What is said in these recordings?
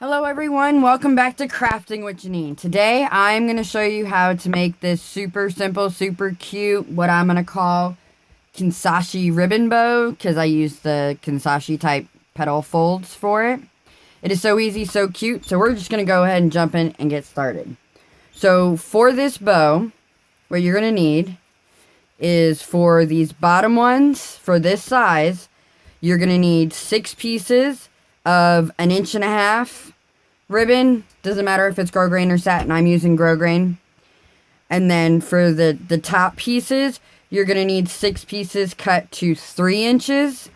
Hello everyone, welcome back to Crafting with Jeanine. Today I'm going to show you how to make this super simple, super cute, what I'm going to call Kanzashi Ribbon Bow, because I use the Kanzashi type petal folds for it. It is so easy, so cute, so we're just going to go ahead and jump in and get started. So for this bow, what you're going to need is for these bottom ones, for this size, you're going to need 6 pieces of 1.5 inch ribbon. Doesn't matter if it's grosgrain or satin, I'm using grosgrain. And then for the top pieces, you're going to need 6 pieces cut to 3 inches.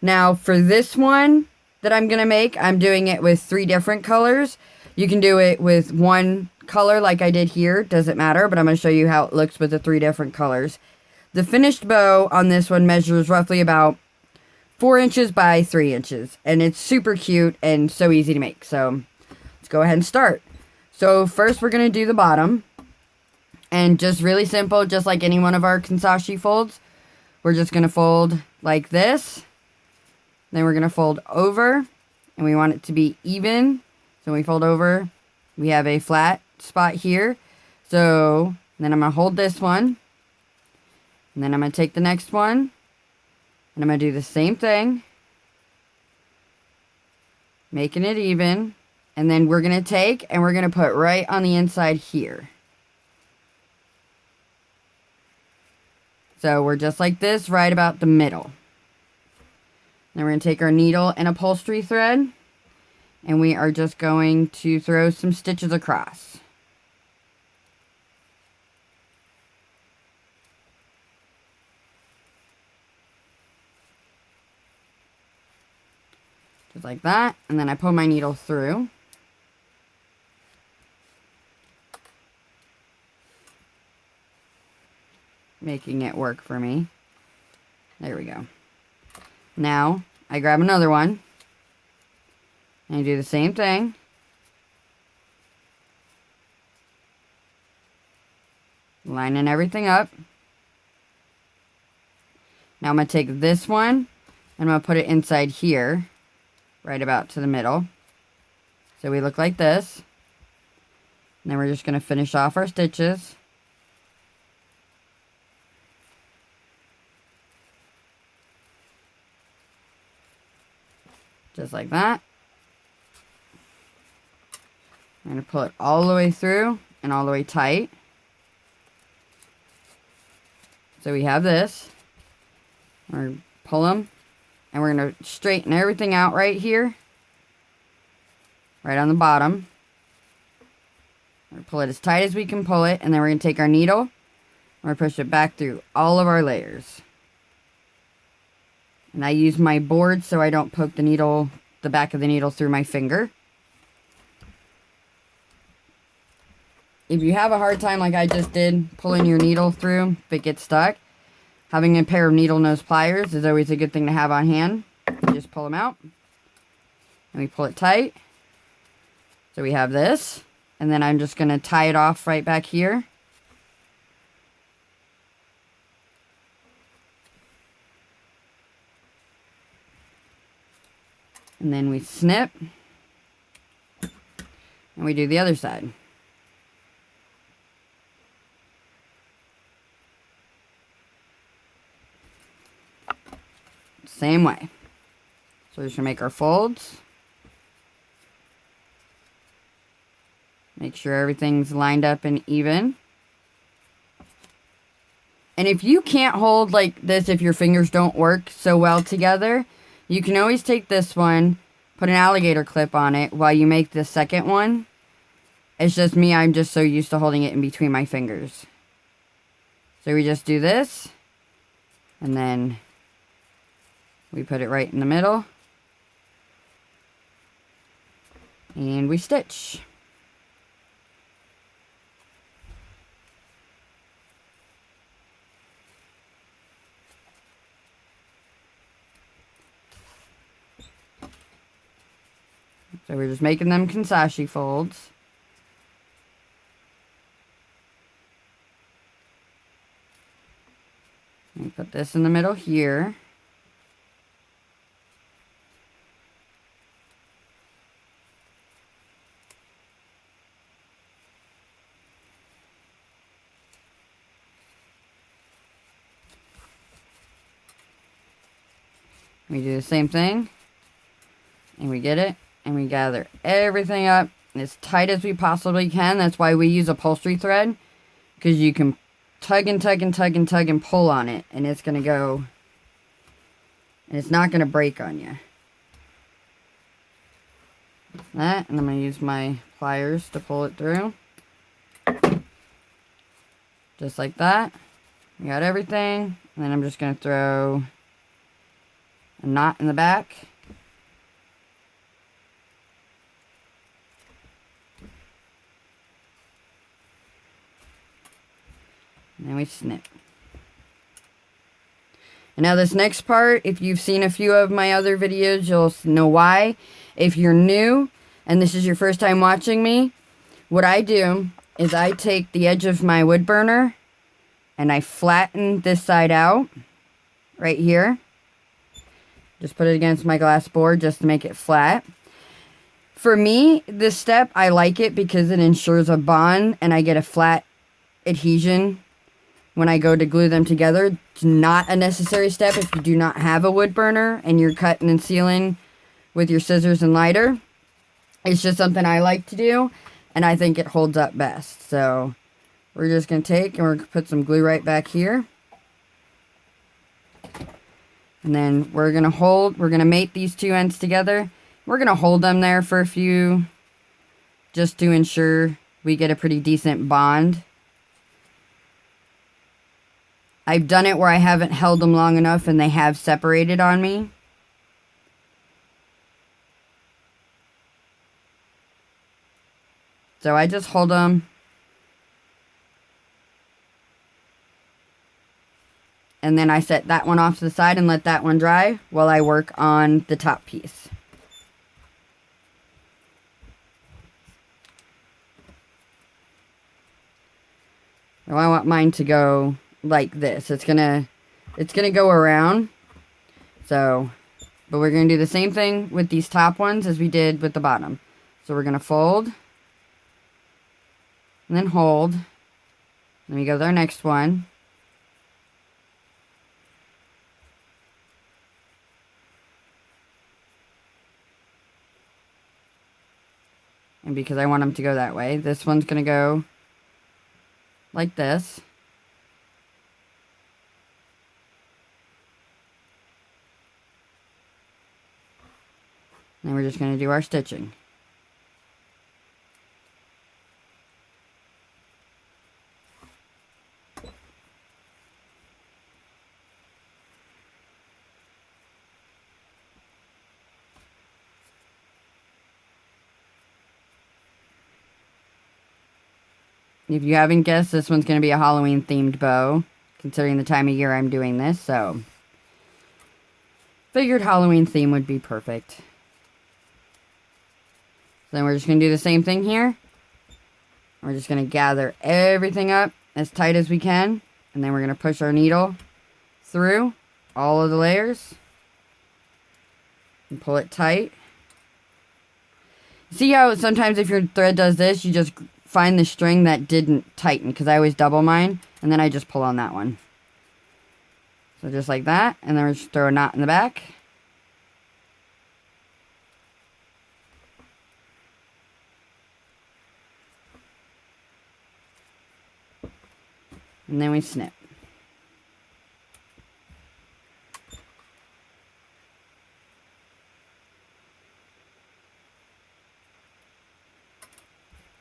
Now for this one that I'm going to make, I'm doing it with 3 different colors. You can do it with one color like I did here, doesn't matter, but I'm going to show you how it looks with the 3 different colors. The finished bow on this one measures roughly about 4 inches by 3 inches, and it's super cute and so easy to make. So let's go ahead and start. So first we're going to do the bottom, and just really simple, just like any one of our Kanzashi folds, we're just going to fold like this. Then we're going to fold over, and we want it to be even. So when we fold over, we have a flat spot here. So then I'm going to hold this one, and then I'm going to take the next one, and I'm going to do the same thing, making it even. And then we're going to take and we're going to put right on the inside here. So we're just like this, right about the middle. Then we're going to take our needle and upholstery thread, and we are just going to throw some stitches across. Just like that, and then I pull my needle through. Making it work for me. There we go. Now, I grab another one, and I do the same thing. Lining everything up. Now I'm going to take this one, and I'm going to put it inside here, right about to the middle. So we look like this. And then we're just going to finish off our stitches. Just like that. I'm going to pull it all the way through and all the way tight. So we have this. We're going to pull them, and we're going to straighten everything out right here. Right on the bottom. We're going to pull it as tight as we can pull it, and then we're going to take our needle, and we're going to push it back through all of our layers. And I use my board so I don't poke the needle, the back of the needle through my finger. If you have a hard time like I just did pulling your needle through, if it gets stuck, having a pair of needle nose pliers is always a good thing to have on hand. You just pull them out, and we pull it tight. So we have this, and then I'm just going to tie it off right back here. And then we snip, and we do the other side. Same way. So we're just going to make our folds. Make sure everything's lined up and even. And if you can't hold like this, if your fingers don't work so well together, you can always take this one, put an alligator clip on it while you make the second one. It's just me, I'm just so used to holding it in between my fingers. So we just do this, and then we put it right in the middle, and we stitch. So we're just making them Kanzashi folds. And put this in the middle here. We do the same thing. And we get it. And we gather everything up as tight as we possibly can. That's why we use upholstery thread. Because you can tug and tug and tug and tug and pull on it. And it's going to go. And it's not going to break on you. That. And I'm going to use my pliers to pull it through. Just like that. We got everything. And then I'm just going to throw a knot in the back. And then we snip. And now this next part, if you've seen a few of my other videos, you'll know why. If you're new and this is your first time watching me, what I do is I take the edge of my wood burner and I flatten this side out right here. Just put it against my glass board just to make it flat. For me, this step, I like it because it ensures a bond and I get a flat adhesion when I go to glue them together. It's not a necessary step if you do not have a wood burner and you're cutting and sealing with your scissors and lighter. It's just something I like to do, and I think it holds up best. So we're just going to take and we're going to put some glue right back here. And then we're going to mate these two ends together. We're going to hold them there for a few, just to ensure we get a pretty decent bond. I've done it where I haven't held them long enough and they have separated on me. So I just hold them. And then I set that one off to the side and let that one dry while I work on the top piece. Now I want mine to go like this. It's gonna go around. So, but we're gonna do the same thing with these top ones as we did with the bottom. So we're gonna fold. And then hold. Then we go to our next one. And because I want them to go that way, this one's going to go like this. And then we're just going to do our stitching. If you haven't guessed, this one's going to be a Halloween themed bow, considering the time of year I'm doing this, so figured Halloween theme would be perfect. So then we're just going to do the same thing here. We're just going to gather everything up as tight as we can, and then we're going to push our needle through all of the layers and pull it tight. See how sometimes if your thread does this, you just find the string that didn't tighten, because I always double mine and then I just pull on that one. So just like that, and then we just throw a knot in the back. And then we snip.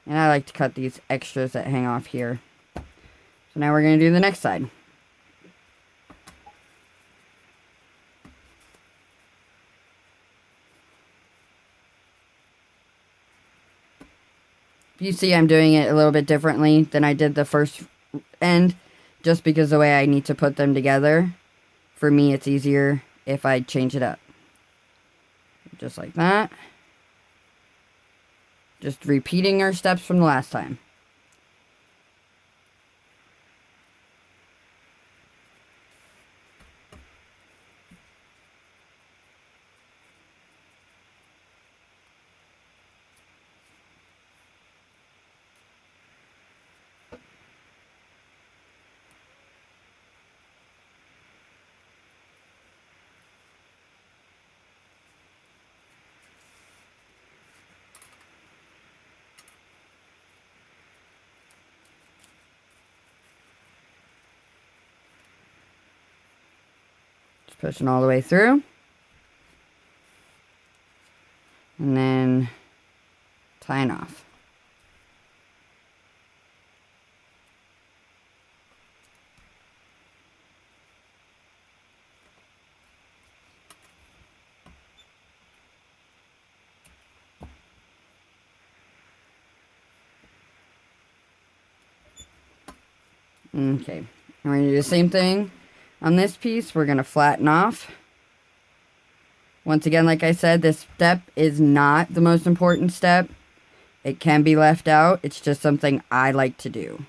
And I like to cut these extras that hang off here. So now we're going to do the next side. If you see, I'm doing it a little bit differently than I did the first end, just because the way I need to put them together. For me, it's easier if I change it up. Just like that. Just repeating our steps from the last time. Just pushing all the way through. And then tying off. Okay, we're going to do the same thing on this piece. We're going to flatten off. Once again, like I said, this step is not the most important step. It can be left out. It's just something I like to do.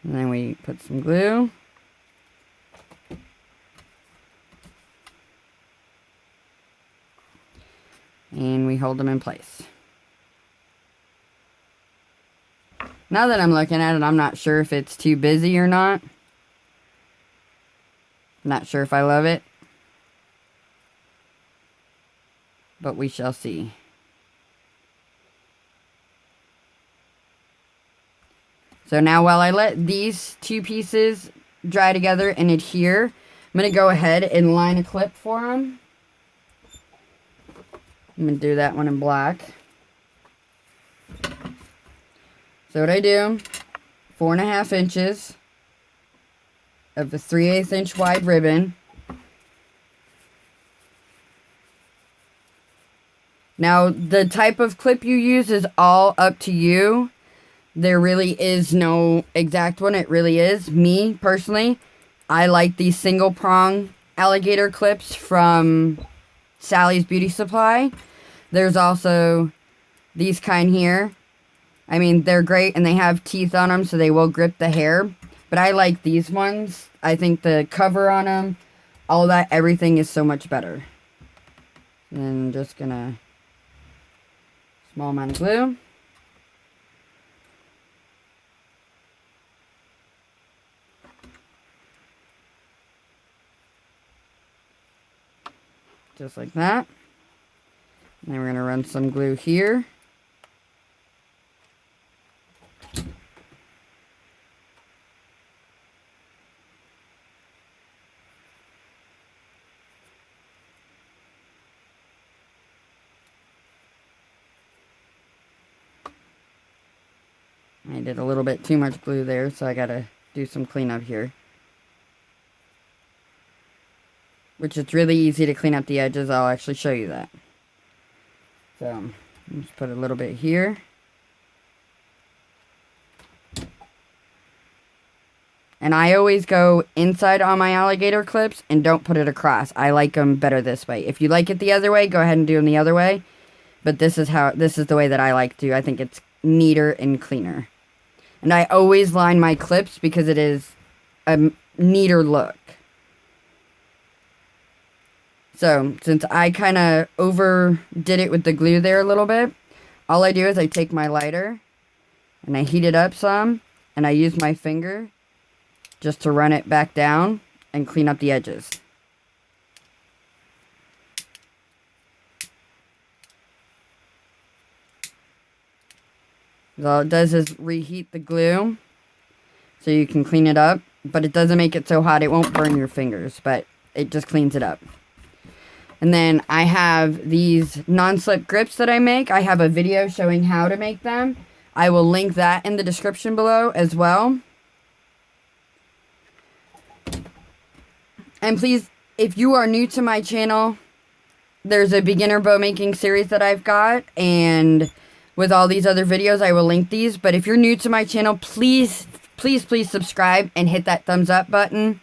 And then we put some glue. And we hold them in place. Now that I'm looking at it, I'm not sure if it's too busy or not. Not sure if I love it. But we shall see. So now while I let these two pieces dry together and adhere, I'm going to go ahead and line a clip for them. I'm going to do that one in black. So what I do, 4.5 inches of the 3/8 inch wide ribbon. Now, the type of clip you use is all up to you. There really is no exact one. It really is. Me, personally, I like these single prong alligator clips from Sally's Beauty Supply. There's also these kind here. I mean, they're great and they have teeth on them, so they will grip the hair. But I like these ones. I think the cover on them, all that, everything is so much better. And then I'm just gonna, small amount of glue. Just like that. And then we're gonna run some glue here. I did a little bit too much glue there, so I gotta do some cleanup here. Which is really easy to clean up the edges. I'll actually show you that. So, just put a little bit here. And I always go inside on my alligator clips and don't put it across. I like them better this way. If you like it the other way, go ahead and do them the other way. But this is the way that I like to. I think it's neater and cleaner. And I always line my clips because it is a neater look. So, since I kind of overdid it with the glue there a little bit, all I do is I take my lighter and I heat it up some and I use my finger just to run it back down and clean up the edges. All it does is reheat the glue so you can clean it up, but it doesn't make it so hot it won't burn your fingers, but it just cleans it up. And then I have these non-slip grips that I make. I have a video showing how to make them. I will link that in the description below as well. And please, if you are new to my channel, there's a beginner bow making series that I've got, and with all these other videos, I will link these. But if you're new to my channel, please, please, please subscribe and hit that thumbs up button.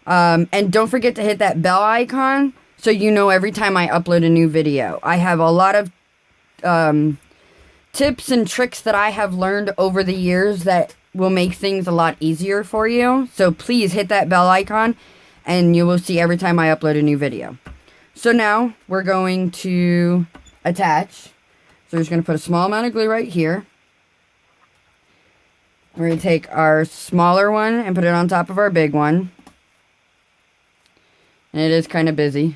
And don't forget to hit that bell icon so you know every time I upload a new video. I have a lot of tips and tricks that I have learned over the years that will make things a lot easier for you. So please hit that bell icon and you will see every time I upload a new video. So now we're going to attach. So we're just going to put a small amount of glue right here. We're going to take our smaller one and put it on top of our big one. And it is kind of busy.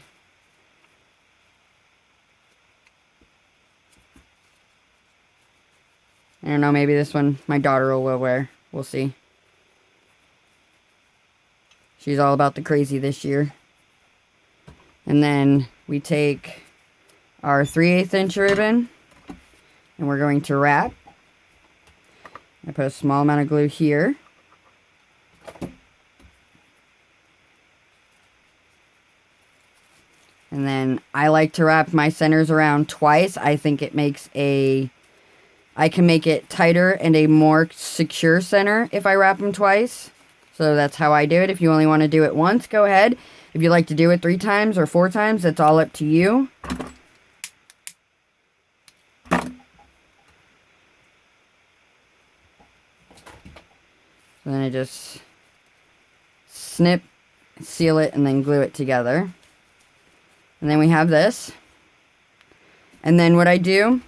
I don't know, maybe this one my daughter will wear. We'll see. She's all about the crazy this year. And then we take our 3/8 inch ribbon and we're going to wrap. I put a small amount of glue here. And then I like to wrap my centers around twice. I think it makes I can make it tighter and a more secure center if I wrap them twice. So that's how I do it. If you only want to do it once, go ahead. If you like to do it 3 times or 4 times, that's all up to you. Then I just snip, seal it, and then glue it together. And then we have this. And then what I do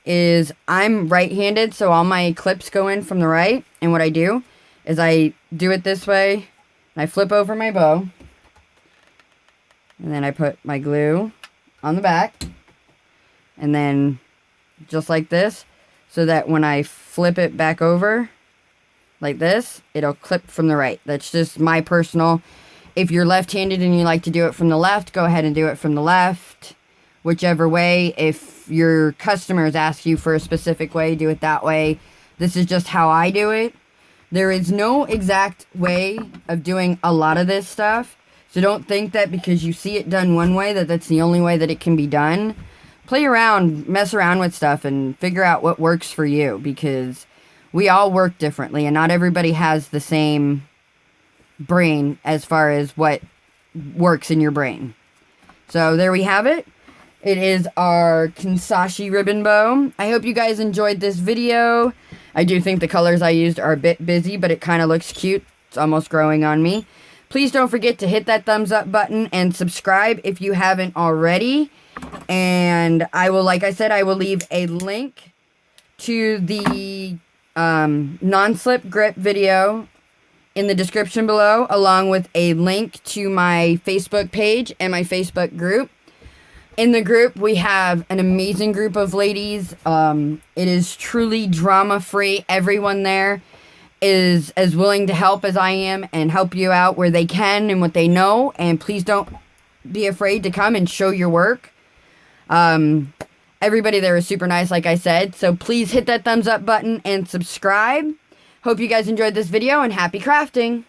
is I'm right-handed, so all my clips go in from the right. And what I do is I do it this way, and I flip over my bow. And then I put my glue on the back. And then just like this, so that when I flip it back over, like this, it'll clip from the right. That's just my personal. If you're left-handed and you like to do it from the left, go ahead and do it from the left. Whichever way. If your customers ask you for a specific way, do it that way. This is just how I do it. There is no exact way of doing a lot of this stuff. So don't think that because you see it done one way that that's the only way that it can be done. Play around, mess around with stuff, and figure out what works for you, because we all work differently and not everybody has the same brain as far as what works in your brain. So there we have it. It is our Kanzashi Ribbon Bow. I hope you guys enjoyed this video. I do think the colors I used are a bit busy, but it kind of looks cute. It's almost growing on me. Please don't forget to hit that thumbs up button and subscribe if you haven't already. And I will, like I said, I will leave a link to the non-slip grip video in the description below, along with a link to my Facebook page and my Facebook group. In the group, we have an amazing group of ladies. It is truly drama-free. Everyone there is as willing to help as I am and help you out where they can and what they know. And please don't be afraid to come and show your work. Everybody there is super nice, like I said. So please hit that thumbs up button and subscribe. Hope you guys enjoyed this video, and happy crafting!